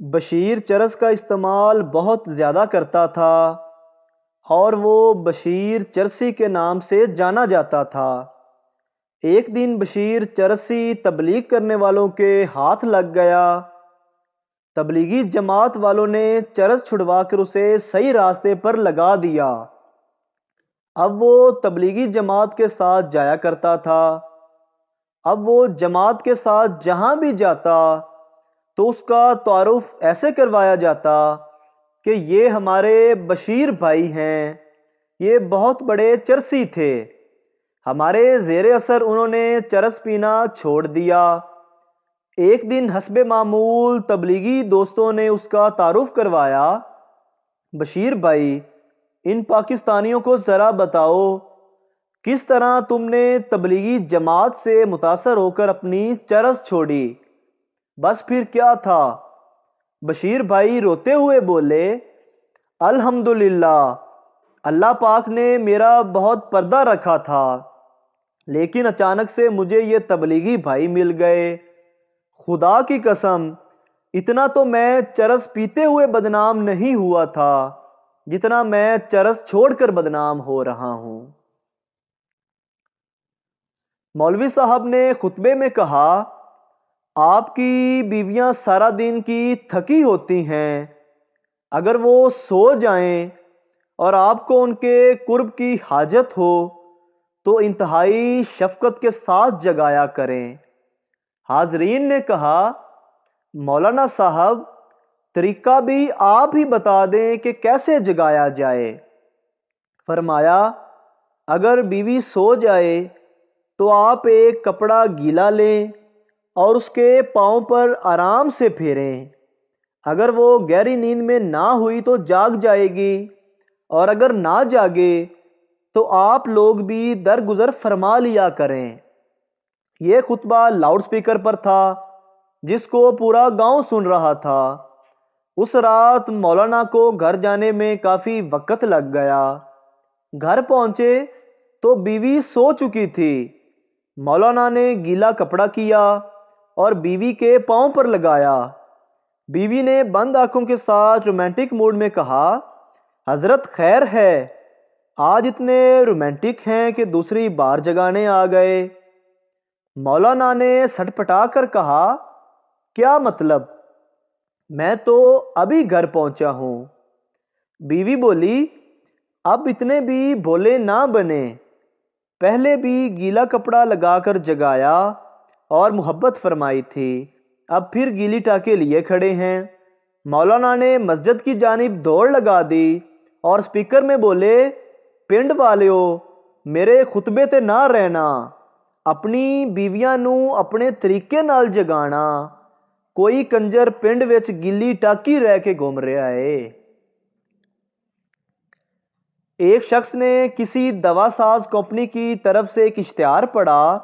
بشیر چرس کا استعمال بہت زیادہ کرتا تھا اور وہ بشیر چرسی کے نام سے جانا جاتا تھا۔ ایک دن بشیر چرسی تبلیغ کرنے والوں کے ہاتھ لگ گیا۔ تبلیغی جماعت والوں نے چرس چھڑوا کر اسے صحیح راستے پر لگا دیا۔ اب وہ تبلیغی جماعت کے ساتھ جایا کرتا تھا۔ اب وہ جماعت کے ساتھ جہاں بھی جاتا تو اس کا تعارف ایسے کروایا جاتا کہ یہ ہمارے بشیر بھائی ہیں، یہ بہت بڑے چرسی تھے، ہمارے زیر اثر انہوں نے چرس پینا چھوڑ دیا۔ ایک دن حسب معمول تبلیغی دوستوں نے اس کا تعارف کروایا، بشیر بھائی، ان پاکستانیوں کو ذرا بتاؤ کس طرح تم نے تبلیغی جماعت سے متاثر ہو کر اپنی چرس چھوڑی۔ بس پھر کیا تھا؟ بشیر بھائی روتے ہوئے بولے، الحمدللہ، اللہ پاک نے میرا بہت پردہ رکھا تھا، لیکن اچانک سے مجھے یہ تبلیغی بھائی مل گئے۔ خدا کی قسم، اتنا تو میں چرس پیتے ہوئے بدنام نہیں ہوا تھا جتنا میں چرس چھوڑ کر بدنام ہو رہا ہوں۔ مولوی صاحب نے خطبے میں کہا، آپ کی بیویاں سارا دن کی تھکی ہوتی ہیں، اگر وہ سو جائیں اور آپ کو ان کے قرب کی حاجت ہو تو انتہائی شفقت کے ساتھ جگایا کریں۔ حاضرین نے کہا، مولانا صاحب، طریقہ بھی آپ ہی بتا دیں کہ کیسے جگایا جائے۔ فرمایا، اگر بیوی سو جائے تو آپ ایک کپڑا گیلا لیں اور اس کے پاؤں پر آرام سے پھیریں۔ اگر وہ گہری نیند میں نہ ہوئی تو جاگ جائے گی، اور اگر نہ جاگے تو آپ لوگ بھی درگزر فرما لیا کریں۔ یہ خطبہ لاؤڈ سپیکر پر تھا جس کو پورا گاؤں سن رہا تھا۔ اس رات مولانا کو گھر جانے میں کافی وقت لگ گیا۔ گھر پہنچے تو بیوی سو چکی تھی۔ مولانا نے گیلا کپڑا کیا اور بیوی کے پاؤں پر لگایا۔ بیوی نے بند آنکھوں کے ساتھ رومانٹک موڈ میں کہا، حضرت خیر ہے، آج اتنے رومانٹک ہیں کہ دوسری بار جگانے آ گئے۔ مولانا نے سٹ پٹا کر کہا، کیا مطلب؟ میں تو ابھی گھر پہنچا ہوں۔ بیوی بولی، اب اتنے بھی بھولے نہ بنے، پہلے بھی گیلا کپڑا لگا کر جگایا اور محبت فرمائی تھی، اب پھر گیلی ٹاکے لیے کھڑے ہیں۔ مولانا نے مسجد کی جانب دوڑ لگا دی اور سپیکر میں بولے، پنڈ والیو، میرے خطبے تے نہ رہنا، اپنی بیویاں نو اپنے طریقے نال جگانا، کوئی کنجر پنڈ وچ گیلی ٹاکی رہ کے گھوم رہا ہے۔ ایک شخص نے کسی دوا ساز کمپنی کی طرف سے ایک اشتہار پڑھا،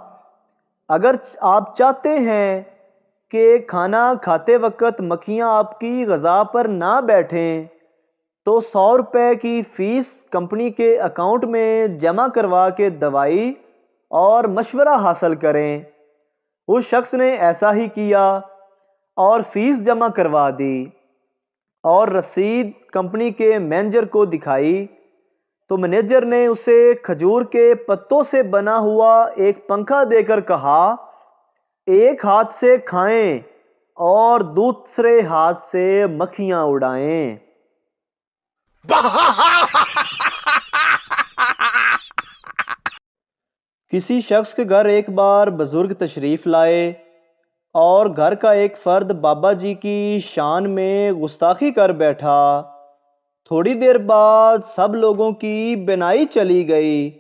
اگر آپ چاہتے ہیں کہ کھانا کھاتے وقت مکھیاں آپ کی غذا پر نہ بیٹھیں تو 100 روپے کی فیس کمپنی کے اکاؤنٹ میں جمع کروا کے دوائی اور مشورہ حاصل کریں۔ اس شخص نے ایسا ہی کیا اور فیس جمع کروا دی اور رسید کمپنی کے مینیجر کو دکھائی تو مینیجر نے اسے کھجور کے پتوں سے بنا ہوا ایک پنکھا دے کر کہا، ایک ہاتھ سے کھائیں اور دوسرے ہاتھ سے مکھیاں اڑائیں۔ کسی شخص کے گھر ایک بار بزرگ تشریف لائے اور گھر کا ایک فرد بابا جی کی شان میں گستاخی کر بیٹھا۔ تھوڑی دیر بعد سب لوگوں کی بینائی چلی گئی۔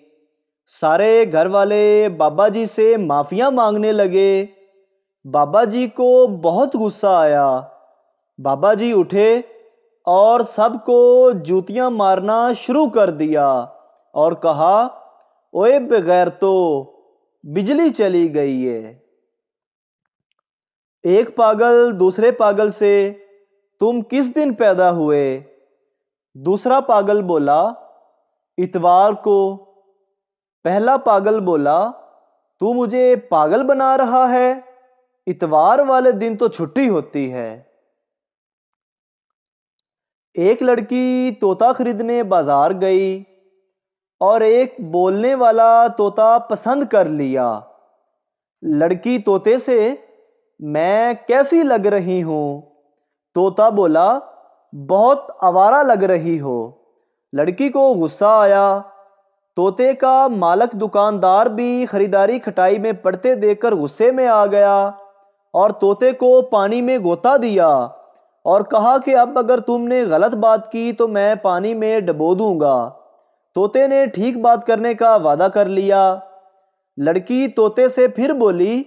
سارے گھر والے بابا جی سے معافیاں مانگنے لگے۔ بابا جی کو بہت غصہ آیا۔ بابا جی اٹھے اور سب کو جوتیاں مارنا شروع کر دیا اور کہا، اوئے بغیرتو، بجلی چلی گئی ہے۔ ایک پاگل دوسرے پاگل سے، تم کس دن پیدا ہوئے؟ دوسرا پاگل بولا، اتوار کو۔ پہلا پاگل بولا، تو مجھے پاگل بنا رہا ہے، اتوار والے دن تو چھٹی ہوتی ہے۔ ایک لڑکی طوطا خریدنے بازار گئی اور ایک بولنے والا طوطا پسند کر لیا۔ لڑکی طوطے سے میں کیسی لگ رہی ہوں؟ طوطا بولا بہت آوارہ لگ رہی ہو۔ لڑکی کو غصہ آیا۔ طوطے کا مالک دکاندار بھی خریداری کھٹائی میں پڑتے دیکھ کر غصے میں آ گیا اور طوطے کو پانی میں غوطہ دیا اور کہا کہ اب اگر تم نے غلط بات کی تو میں پانی میں ڈبو دوں گا۔ طوطے نے ٹھیک بات کرنے کا وعدہ کر لیا۔ لڑکی طوطے سے پھر بولی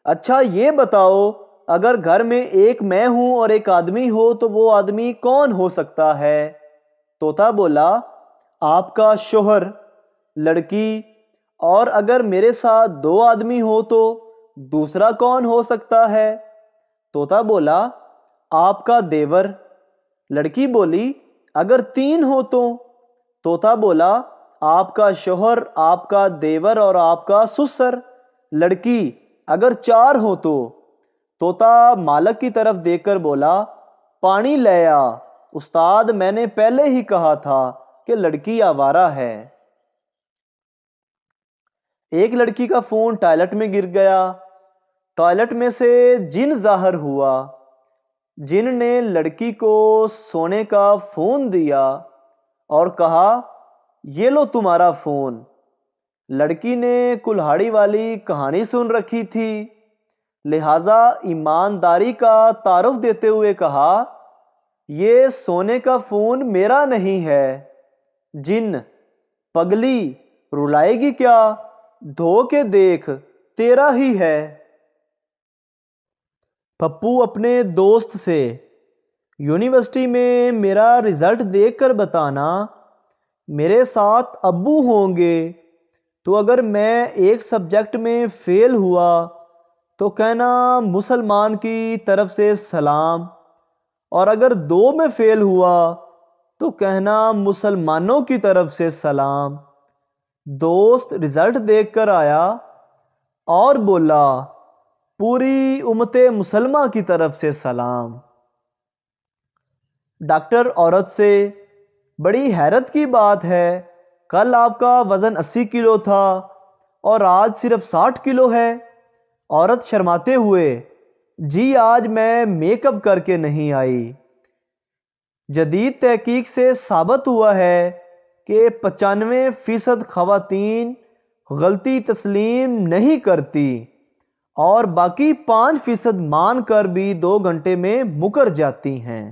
اچھا یہ بتاؤ، اگر گھر میں ایک میں ہوں اور ایک آدمی ہو تو وہ آدمی کون ہو سکتا ہے؟ طوطا بولا آپ کا شوہر۔ لڑکی اور اگر میرے ساتھ 2 آدمی ہو تو دوسرا کون ہو سکتا ہے؟ طوطا بولا آپ کا دیور۔ لڑکی بولی اگر 3 ہو تو؟ طوطا بولا آپ کا شوہر، آپ کا دیور اور آپ کا سسر۔ لڑکی اگر 4 ہو تو؟ طوطا مالک کی طرف دیکھ کر بولا پانی لے آ، استاد میں نے پہلے ہی کہا تھا کہ لڑکی آوارہ ہے۔ ایک لڑکی کا فون ٹوائلٹ میں گر گیا۔ ٹوائلٹ میں سے جن ظاہر ہوا۔ جن نے لڑکی کو سونے کا فون دیا اور کہا یہ لو تمہارا فون۔ لڑکی نے کلہاڑی والی کہانی سن رکھی تھی، لہٰذا ایمانداری کا تعارف دیتے ہوئے کہا یہ سونے کا فون میرا نہیں ہے۔ جن پگلی رلائے گی کیا، دھو کے دیکھ تیرا ہی ہے۔ پپو اپنے دوست سے یونیورسٹی میں میرا رزلٹ دیکھ کر بتانا، میرے ساتھ ابو ہوں گے تو اگر میں ایک سبجیکٹ میں فیل ہوا تو کہنا مسلمان کی طرف سے سلام، اور اگر 2 میں فیل ہوا تو کہنا مسلمانوں کی طرف سے سلام۔ دوست رزلٹ دیکھ کر آیا اور بولا پوری امت مسلمہ کی طرف سے سلام۔ ڈاکٹر عورت سے بڑی حیرت کی بات ہے، کل آپ کا وزن 80 کلو تھا اور آج صرف 60 کلو ہے۔ عورت شرماتے ہوئے جی آج میں میک اپ کر کے نہیں آئی۔ جدید تحقیق سے ثابت ہوا ہے کہ 95% خواتین غلطی تسلیم نہیں کرتی اور باقی 5% مان کر بھی 2 گھنٹے میں مکر جاتی ہیں۔